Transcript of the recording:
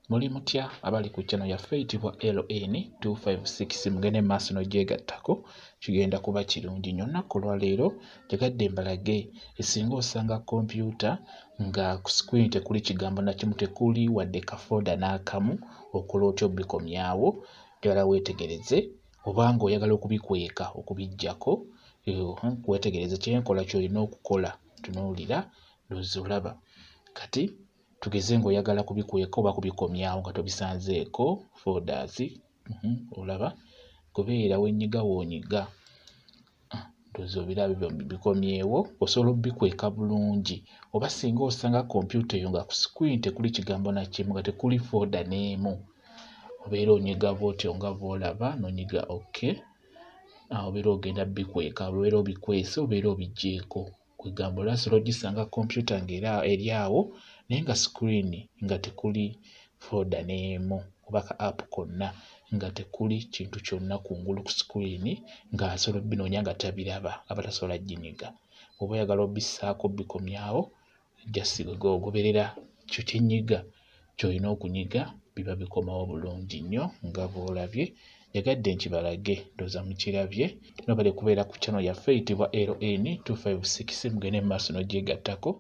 Muli mutya abali ku channel yaffe eyitibwa LN256 mugende maaso n'ogyegattako kigenda kuba kirungi nnyo. Nnaku lwaleero ntegadde mbalage esinga osanga kompyuta nga ku screen tekuli kigambo na kimu, tekuli wadde kafolda n'akamu, okola otya obbikomyawo? Njagala weetegereze oba ng'oyagala okubikweka okubiggyako, weetegereze kyenkola ky'olina okukola. Tunuulira ndowooza olaba. Kati tugeze ng'oyagala kubikweka oba kubikomyawo nga tobisanzeeko folders. Olaba kubeera wenyiga w'onyiga, ndowooza obiraba bikomyewo, osobola obbikweka bulungi. Oba singa osanga kompyuta eyo nga ku screen tekuli kigambo na kimu, nga tekuli folda n'emu, obeera onyiga bw'otyo nga bw'olaba n'onyiga okay. Obeera ogenda bikweka, obeera obikwese, obeera obiggyeeko. Kwegamba olasobola ogisanga kompyuta ng'era eri awo naye nga screen nga tekuli folda n'emu oba ka app konna, nga tekuli kintu kyonna kungulu ku screen, ng'asobola obbinoonya nga tabiraba, aba tasobola ginyiga. Oba oyagala obbissaako obbikomyawo, just goberera ekyo kyenyiga ky'olina okunyiga, biba bikomawo bulungi nnyo nga bw'olabye. Njagadde nkibalage, ndowooza mukirabye. Nobale kubeera ku channel yaffe eyitibwa LN256 mugende mu maaso n'ogyegattako